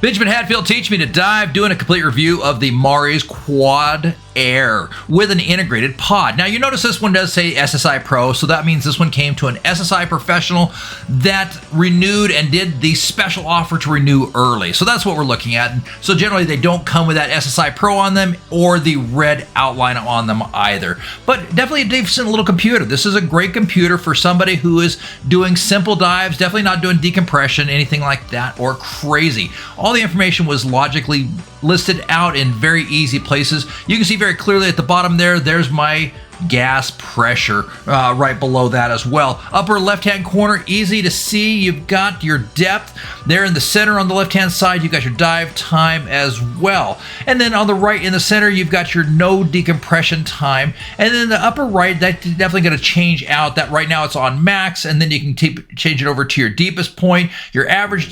Benjamin Hadfield teach me to dive, doing a complete review of the Mares Quad Air with an integrated pod. Now you notice this one does say SSI Pro, so that means this one came to an SSI professional that renewed and did the special offer to renew early. So that's what we're looking at. So generally they don't come with that SSI Pro on them or the red outline on them either. But definitely a decent little computer. This is a great computer for somebody who is doing simple dives, definitely not doing decompression, anything like that, or crazy. All the information was logically listed out in very easy places. You can see very clearly at the bottom there's my gas pressure right below that as well. Upper left-hand corner, easy to see. You've got your depth there in the center on the left-hand side. You've got your dive time as well. And then on the right in the center, you've got your no decompression time. And then the upper right, that's definitely going to change out. That right now it's on max, and then you can change it over to your deepest point, your average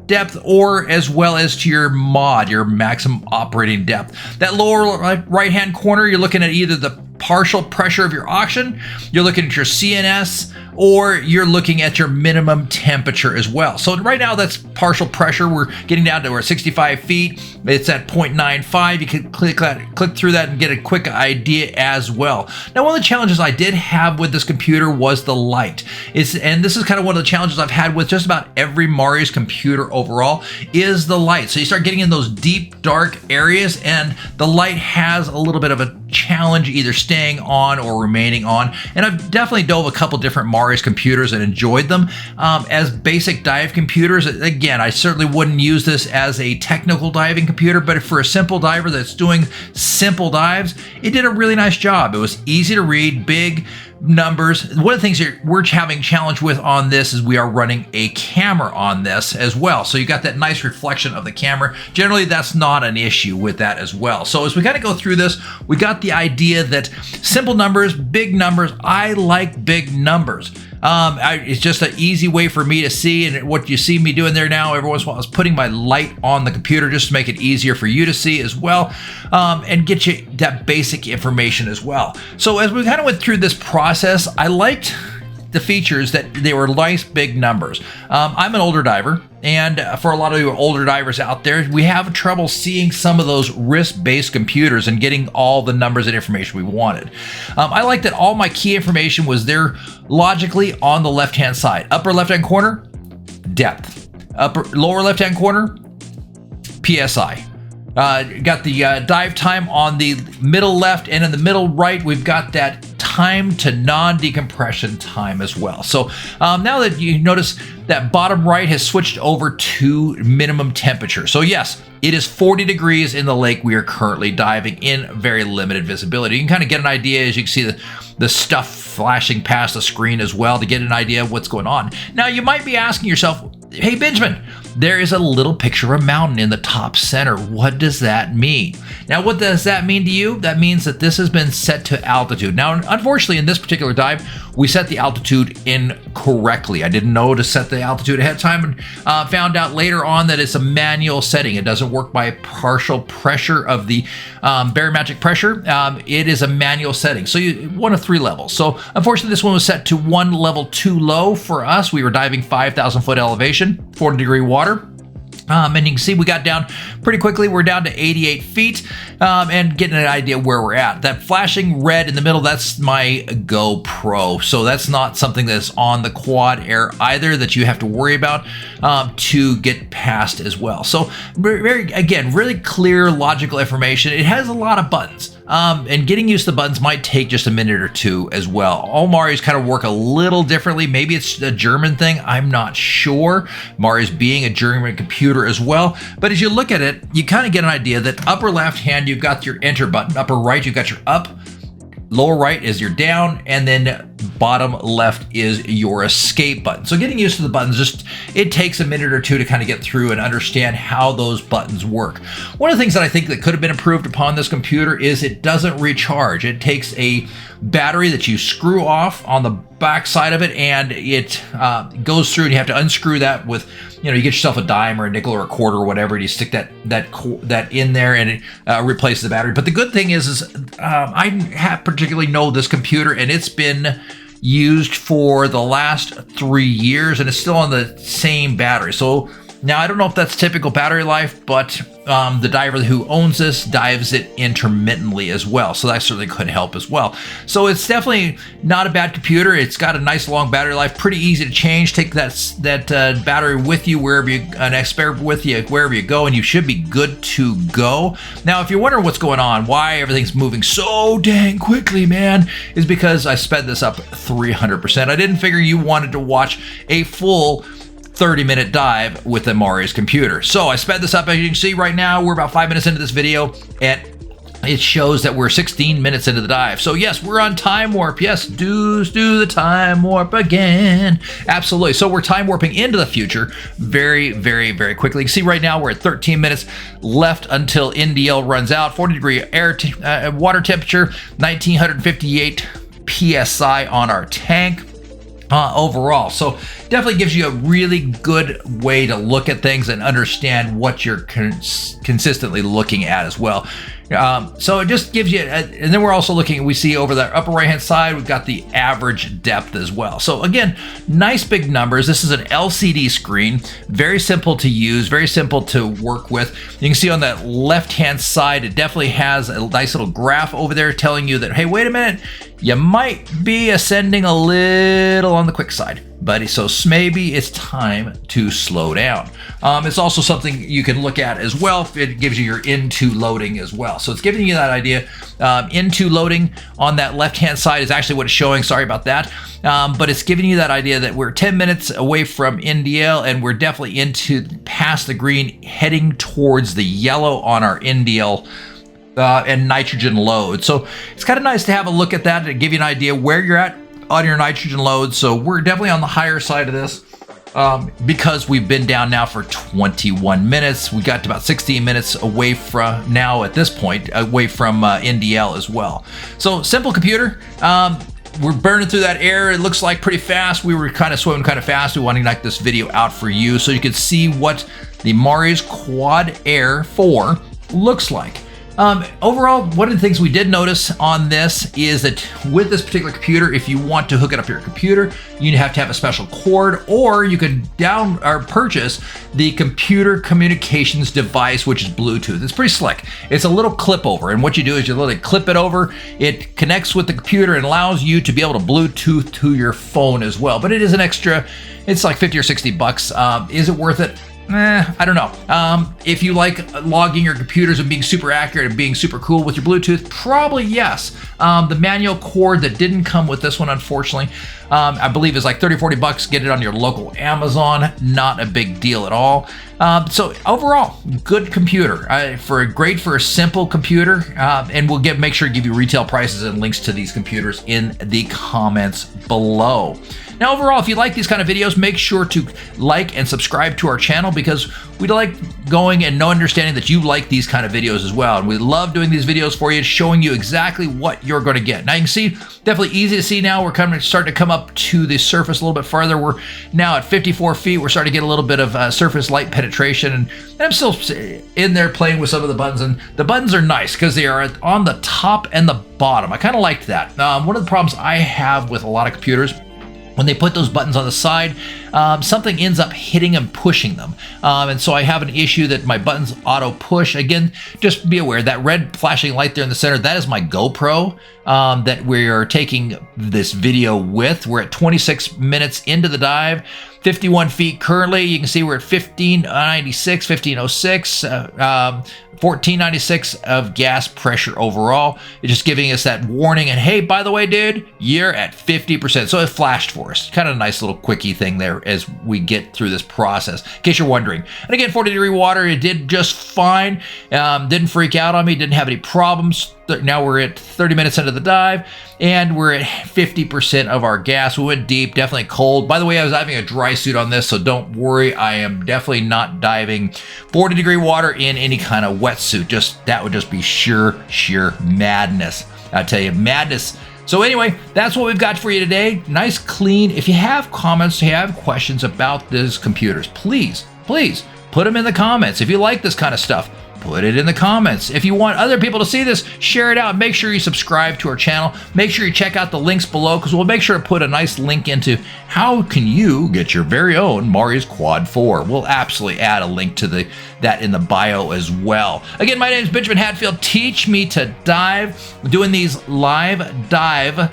depth, or as well as to your mod, your maximum operating depth. That lower right-hand corner, you're looking at either the partial pressure of your oxygen, you're looking at your CNS, or you're looking at your minimum temperature as well. So right now that's partial pressure. We're getting down to 65 feet. It's at 0.95. You can click through that and get a quick idea as well. Now, one of the challenges I did have with this computer was the light. And this is kind of one of the challenges I've had with just about every Mares computer overall, is the light. So you start getting in those deep, dark areas, and the light has a little bit of a challenge either staying on or remaining on. And I've definitely dove a couple different Mares computers and enjoyed them as basic dive computers. Again, I certainly wouldn't use this as a technical diving computer, but for a simple diver that's doing simple dives, it did a really nice job. It was easy to read, big numbers. One of the things that we're having challenge with on this is we are running a camera on this as well. So you got that nice reflection of the camera. Generally, that's not an issue with that as well. So as we kind of go through this, we got the idea that simple numbers, big numbers, I like big numbers. It's just an easy way for me to see, and what you see me doing there now every once in a while is putting my light on the computer just to make it easier for you to see as well, and get you that basic information as well. So as we kind of went through this process, I liked the features that they were nice big numbers. I'm an older diver, and for a lot of you older divers out there, we have trouble seeing some of those wrist-based computers and getting all the numbers and information we wanted. I like that all my key information was there logically on the left-hand side. Upper left-hand corner, depth. Lower left-hand corner, PSI. Got the dive time on the middle left, and in the middle right, we've got that time to non-decompression time as well. So now that you notice that bottom right has switched over to minimum temperature. So yes, it is 40 degrees in the lake we are currently diving in, very limited visibility. You can kind of get an idea as you can see the stuff flashing past the screen as well to get an idea of what's going on. Now you might be asking yourself, hey Benjamin, there is a little picture of a mountain in the top center. What does that mean? Now, what does that mean to you? That means that this has been set to altitude. Now, unfortunately, in this particular dive, we set the altitude incorrectly. I didn't know to set the altitude ahead of time, and found out later on that it's a manual setting. It doesn't work by partial pressure of the barometric pressure. It is a manual setting. So one of 3 levels. So unfortunately, this one was set to 1 level too low for us. We were diving 5,000 foot elevation, 40-degree water. And you can see we got down pretty quickly. We're down to 88 feet and getting an idea where we're at. That flashing red in the middle, that's my GoPro. So that's not something that's on the Quad Air either that you have to worry about to get past as well. So again, really clear, logical information. It has a lot of buttons. And getting used to the buttons might take just a minute or two as well. All Mares kind of work a little differently. Maybe it's a German thing. I'm not sure. Mares being a German computer as well. But as you look at it, you kind of get an idea that upper left hand, you've got your enter button. Upper right, you've got your up. Lower right is your down, and then bottom left is your escape button. So getting used to the buttons, it takes a minute or two to kind of get through and understand how those buttons work. One of the things that I think that could have been improved upon this computer is it doesn't recharge. It takes a battery that you screw off on the back side of it, and it goes through, and you have to unscrew that with, you get yourself a dime or a nickel or a quarter or whatever, and you stick that in there, and it replaces the battery. But the good thing is I particularly know this computer, and it's been used for the last 3 years, and it's still on the same battery. So Now, I don't know if that's typical battery life, but the diver who owns this dives it intermittently as well. So that certainly could help as well. So it's definitely not a bad computer. It's got a nice long battery life, pretty easy to change. Take that battery with you wherever you, an spare with you wherever you go, and you should be good to go. Now, if you're wondering what's going on, why everything's moving so dang quickly, man, is because I sped this up 300%. I didn't figure you wanted to watch a full 30-minute dive with the Mares computer. So I sped this up. As you can see right now, we're about 5 minutes into this video, and it shows that we're 16 minutes into the dive. So yes, we're on time warp. Yes, do the time warp again. Absolutely. So we're time warping into the future very, very, very quickly. You can see right now we're at 13 minutes left until NDL runs out. 40-degree water temperature, 1958 PSI on our tank. Overall. So definitely gives you a really good way to look at things and understand what you're consistently looking at as well. So it just gives you, and then we're also looking, we see over the upper right hand side, we've got the average depth as well. So again, nice big numbers. This is an LCD screen, very simple to use, very simple to work with. You can see on that left hand side, it definitely has a nice little graph over there telling you that, hey, wait a minute, you might be ascending a little on the quick side, buddy. So maybe it's time to slow down. It's also something you can look at as well. It gives you your into loading as well. So it's giving you that idea. Into loading on that left-hand side is actually what it's showing. Sorry about that. But it's giving you that idea that we're 10 minutes away from NDL, and we're definitely into past the green, heading towards the yellow on our NDL and nitrogen load. So it's kind of nice to have a look at that to give you an idea where you're at on your nitrogen load. So we're definitely on the higher side of this because we've been down now for 21 minutes. We got to about 16 minutes away from now at this point, away from NDL as well. So simple computer. We're burning through that air. It looks like pretty fast. We were kind of swimming kind of fast. We want to knock this video out for you so you can see what the Mares Quad Air 4 looks like. Overall, one of the things we did notice on this is that with this particular computer, if you want to hook it up to your computer, you have to have a special cord, or you could purchase the computer communications device, which is Bluetooth. It's pretty slick. It's a little clip over, and what you do is you literally clip it over. It connects with the computer and allows you to be able to Bluetooth to your phone as well. But it is an extra, it's like 50 or 60 bucks. Is it worth it? I don't know. If you like logging your computers and being super accurate and being super cool with your Bluetooth, probably yes. The manual cord that didn't come with this one, unfortunately, I believe is like 30, 40 bucks. Get it on your local Amazon. Not a big deal at all. So overall, good computer. Great for a simple computer. And we'll make sure to give you retail prices and links to these computers in the comments below. Now, overall, if you like these kind of videos, make sure to like and subscribe to our channel, because we like going and understanding that you like these kind of videos as well. And we love doing these videos for you, showing you exactly what you're going to get. Now, you can see, definitely easy to see now. We're starting to come up to the surface a little bit farther. We're now at 54 feet. We're starting to get a little bit of surface light penetration. And I'm still in there playing with some of the buttons. And the buttons are nice because they are on the top and the bottom. I kind of liked that. One of the problems I have with a lot of computers, when they put those buttons on the side, something ends up hitting and pushing them. And so I have an issue that my buttons auto push. Again, just be aware that red flashing light there in the center, that is my GoPro that we are taking this video with. We're at 26 minutes into the dive. 51 feet currently. You can see we're at 1596, 1506, 1496 of gas pressure overall. It's just giving us that warning. And hey, by the way, dude, you're at 50%. So it flashed for us. Kind of a nice little quickie thing there as we get through this process, in case you're wondering. And again, 40-degree water, it did just fine. Didn't freak out on me, didn't have any problems. Now we're at 30 minutes into the dive, and we're at 50% of our gas. We went deep, definitely cold. By the way, I was having a dry suit on this, so don't worry. I am definitely not diving 40-degree water in any kind of wetsuit. That would just be sheer madness. I tell you, madness. So anyway, that's what we've got for you today. Nice, clean. If you have comments, if you have questions about these computers, please put them in the comments. If you like this kind of stuff, put it in the comments. If you want other people to see this, share it out. Make sure you subscribe to our channel. Make sure you check out the links below, because we'll make sure to put a nice link into how can you get your very own Mares Quad 4. We'll absolutely add a link to that in the bio as well. Again, my name is Benjamin Hatfield. Teach me to dive. We're doing these live dive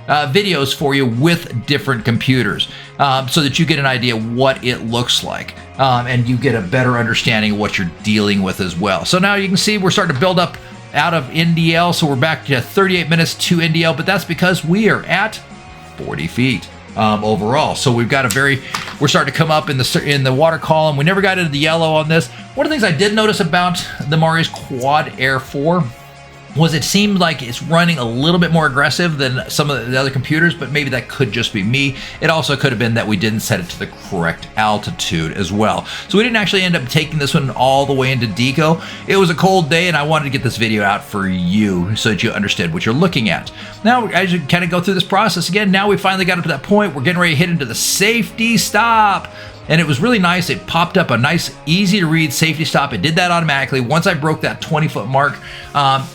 videos for you with different computers, so that you get an idea what it looks like, and you get a better understanding of what you're dealing with as well. So now you can see we're starting to build up out of NDL, so we're back to 38 minutes to NDL, but that's because we are at 40 feet overall. So we've got we're starting to come up in the water column. We never got into the yellow on this. One of the things I did notice about the Mares Quad Air 4 was it seemed like it's running a little bit more aggressive than some of the other computers, but maybe that could just be me. It also could have been that we didn't set it to the correct altitude as well. So we didn't actually end up taking this one all the way into deco. It was a cold day, and I wanted to get this video out for you so that you understood what you're looking at. Now, as you kind of go through this process again, now we finally got up to that point. We're getting ready to hit into the safety stop. And it was really nice. It popped up a nice, easy to read safety stop. It did that automatically. Once I broke that 20-foot mark,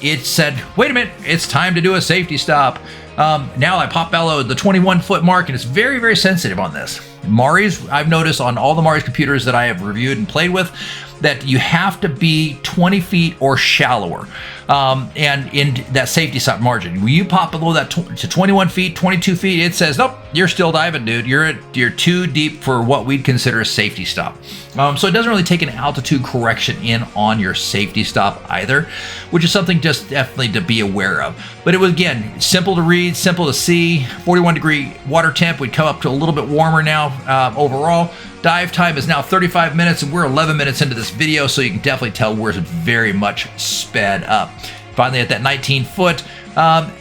it said, wait a minute, it's time to do a safety stop. Now I pop below the 21-foot mark, and it's very, very sensitive on this. Mares, I've noticed on all the Mares computers that I have reviewed and played with, that you have to be 20 feet or shallower, and in that safety stop margin. When you pop below that to 21 feet, 22 feet, it says, nope, you're still diving, dude. You're too deep for what we'd consider a safety stop. So it doesn't really take an altitude correction in on your safety stop either, which is something just definitely to be aware of. But it was, again, simple to read, simple to see. 41-degree water temp. We'd come up to a little bit warmer now overall. Dive time is now 35 minutes, and we're 11 minutes into this video, so you can definitely tell we're very much sped up. Finally at that 19-foot.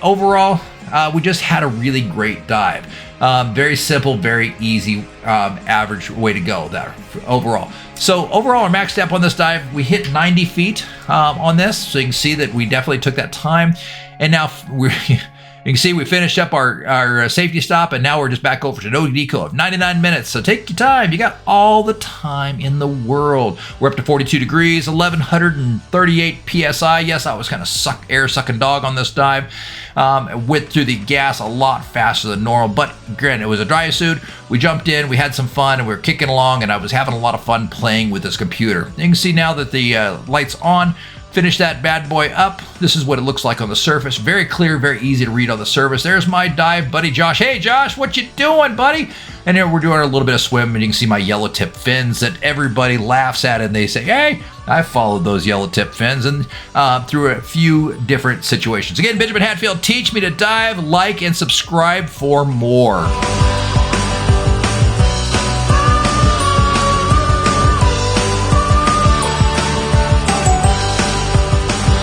Overall, we just had a really great dive. Very simple, very easy, average way to go there overall. So overall, our max step on this dive, we hit 90 feet on this, so you can see that we definitely took that time. And now you can see we finished up our safety stop, and now we're just back over to no deco of 99 minutes. So take your time. You got all the time in the world. We're up to 42 degrees, 1138 PSI. Yes, I was kind of air sucking dog on this dive. Went through the gas a lot faster than normal, but granted, it was a dry suit. We jumped in, we had some fun, and we were kicking along, and I was having a lot of fun playing with this computer. You can see now that the light's on. Finish that bad boy up. This is what it looks like on the surface. Very clear, very easy to read on the surface. There's my dive buddy, Josh. Hey, Josh, what you doing, buddy? And here we're doing a little bit of swim, and you can see my yellow tip fins that everybody laughs at, and they say, hey, I followed those yellow tip fins and through a few different situations. Again, Benjamin Hatfield, teach me to dive, like, and subscribe for more.